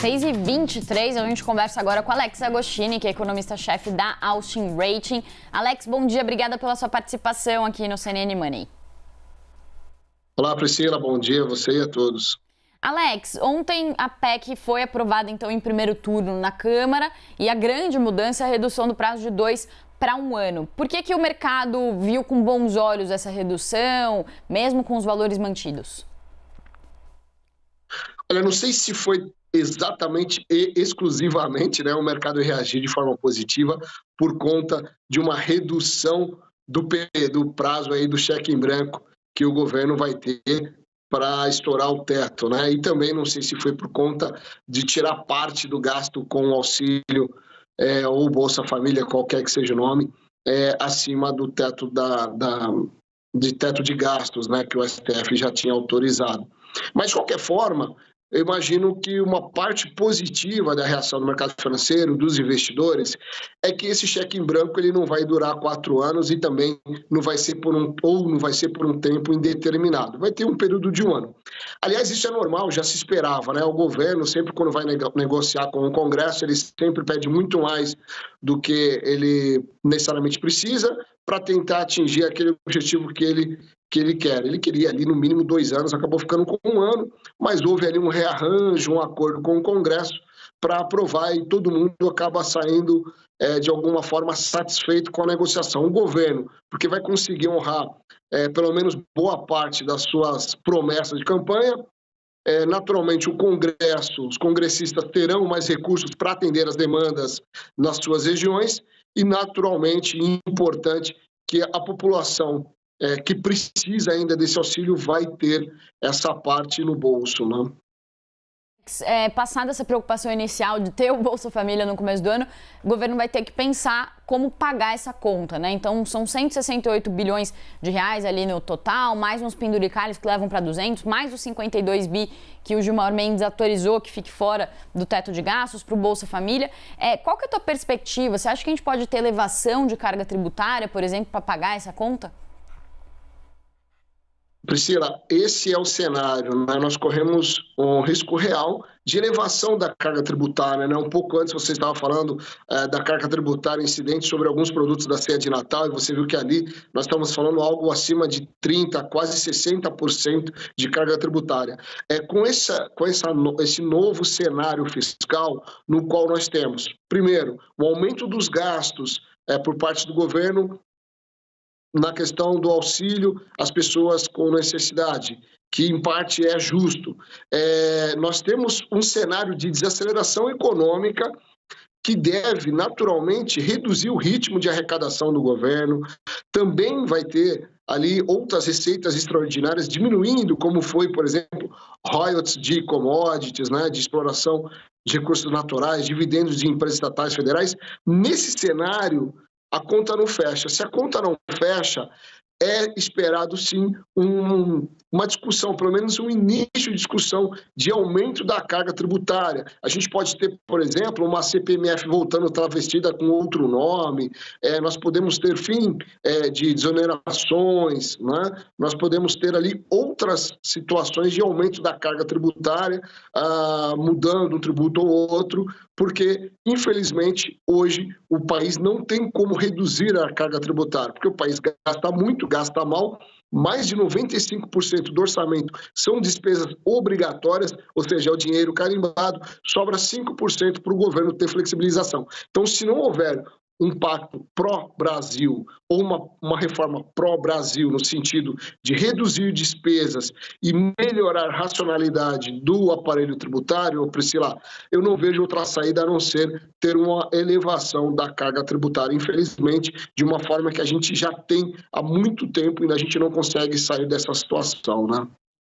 6h23, a gente conversa agora com Alex Agostini, que é economista-chefe da Austin Rating. Alex, bom dia, obrigada pela sua participação aqui no CNN Money. Olá, Priscila, bom dia a você e a todos. Alex, ontem a PEC foi aprovada então em primeiro turno na Câmara e a grande mudança é a redução do prazo de 2 para 1 ano. Por que o mercado viu com bons olhos essa redução, mesmo com os valores mantidos? Olha, não sei se foi exatamente e exclusivamente, o mercado reagir de forma positiva por conta de uma redução do prazo aí do cheque em branco que o governo vai ter para estourar o teto, E também não sei se foi por conta de tirar parte do gasto com o auxílio ou Bolsa Família, qualquer que seja o nome, acima do teto de teto de gastos, que o STF já tinha autorizado. Mas, de qualquer forma, eu imagino que uma parte positiva da reação do mercado financeiro, dos investidores, é que esse cheque em branco ele não vai durar 4 anos e também não vai ser por um tempo indeterminado. Vai ter um período de 1 ano. Aliás, isso é normal, já se esperava, O governo, sempre quando vai negociar com o Congresso, ele sempre pede muito mais do que ele necessariamente precisa para tentar atingir aquele objetivo que ele quer. Ele queria ali no mínimo 2 anos, acabou ficando com 1 ano, mas houve ali um rearranjo, um acordo com o Congresso para aprovar e todo mundo acaba saindo de alguma forma satisfeito com a negociação. O governo, porque vai conseguir honrar pelo menos boa parte das suas promessas de campanha. Naturalmente, o Congresso, os congressistas terão mais recursos para atender as demandas nas suas regiões e, naturalmente, importante que a população que precisa ainda desse auxílio vai ter essa parte no bolso, Passada essa preocupação inicial de ter o Bolsa Família no começo do ano, o governo vai ter que pensar como pagar essa conta, Então, são 168 bilhões de reais ali no total, mais uns penduricalhos que levam para 200, mais os 52 bi que o Gilmar Mendes autorizou que fique fora do teto de gastos para o Bolsa Família. Qual que é a tua perspectiva? Você acha que a gente pode ter elevação de carga tributária, por exemplo, para pagar essa conta? Priscila, esse é o cenário, Nós corremos um risco real de elevação da carga tributária, Um pouco antes você estava falando da carga tributária incidente sobre alguns produtos da ceia de Natal e você viu que ali nós estamos falando algo acima de 30%, quase 60% de carga tributária. Com esse novo cenário fiscal no qual nós temos, primeiro, o aumento dos gastos por parte do governo na questão do auxílio às pessoas com necessidade, que em parte é justo. Nós temos um cenário de desaceleração econômica que deve naturalmente reduzir o ritmo de arrecadação do governo, também vai ter ali outras receitas extraordinárias diminuindo, como foi, por exemplo, royalties de commodities, de exploração de recursos naturais, dividendos de empresas estatais federais. Nesse cenário, a conta não fecha. Se a conta não fecha, é esperado sim uma discussão, pelo menos um início de discussão de aumento da carga tributária. A gente pode ter, por exemplo, uma CPMF voltando travestida com outro nome, nós podemos ter fim de desonerações, Nós podemos ter ali outras situações de aumento da carga tributária, mudando um tributo ou outro, porque, infelizmente, hoje o país não tem como reduzir a carga tributária, porque o país gasta muito, gasta mal, mais de 95% do orçamento são despesas obrigatórias, ou seja, é o dinheiro carimbado, sobra 5% para o governo ter flexibilização. Então, se não houver um pacto pró-Brasil ou uma reforma pró-Brasil no sentido de reduzir despesas e melhorar a racionalidade do aparelho tributário, Priscila, eu não vejo outra saída a não ser ter uma elevação da carga tributária, infelizmente, de uma forma que a gente já tem há muito tempo e a gente não consegue sair dessa situação,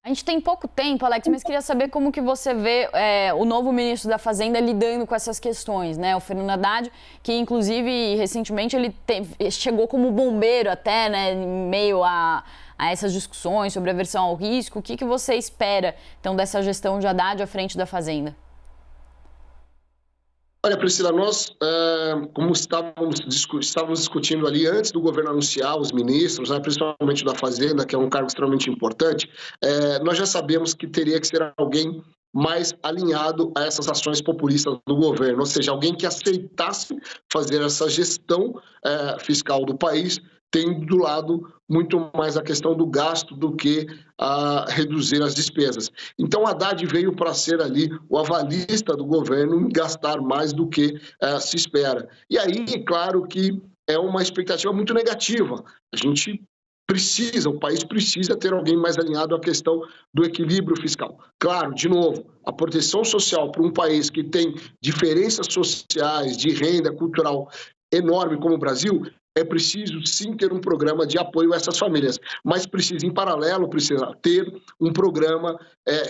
A gente tem pouco tempo, Alex, mas queria saber como que você vê o novo ministro da Fazenda lidando com essas questões, O Fernando Haddad, que inclusive recentemente ele chegou como bombeiro até, em meio a essas discussões sobre aversão ao risco. O que você espera, então, dessa gestão de Haddad à frente da Fazenda? Olha, Priscila, nós, como estávamos discutindo ali antes do governo anunciar os ministros, principalmente da Fazenda, que é um cargo extremamente importante, nós já sabemos que teria que ser alguém mais alinhado a essas ações populistas do governo, ou seja, alguém que aceitasse fazer essa gestão fiscal do país, tendo do lado muito mais a questão do gasto do que reduzir as despesas. Então, Haddad veio para ser ali o avalista do governo em gastar mais do que se espera. E aí, claro que é uma expectativa muito negativa. A gente precisa, o país precisa ter alguém mais alinhado à questão do equilíbrio fiscal. Claro, de novo, a proteção social para um país que tem diferenças sociais, de renda, cultural enorme como o Brasil, é preciso sim ter um programa de apoio a essas famílias, mas precisa, em paralelo, precisa ter um programa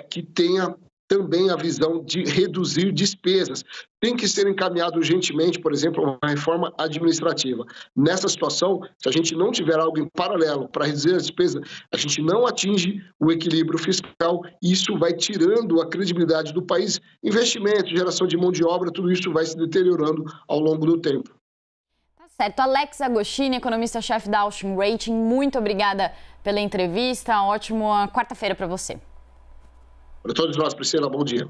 que tenha também a visão de reduzir despesas. Tem que ser encaminhado urgentemente, por exemplo, uma reforma administrativa. Nessa situação, se a gente não tiver algo em paralelo para reduzir as despesas, a gente não atinge o equilíbrio fiscal e isso vai tirando a credibilidade do país. Investimento, geração de mão de obra, tudo isso vai se deteriorando ao longo do tempo. Certo. Alex Agostini, economista-chefe da Austin Rating, muito obrigada pela entrevista. Ótima quarta-feira para você. Para todos nós, Priscila, bom dia.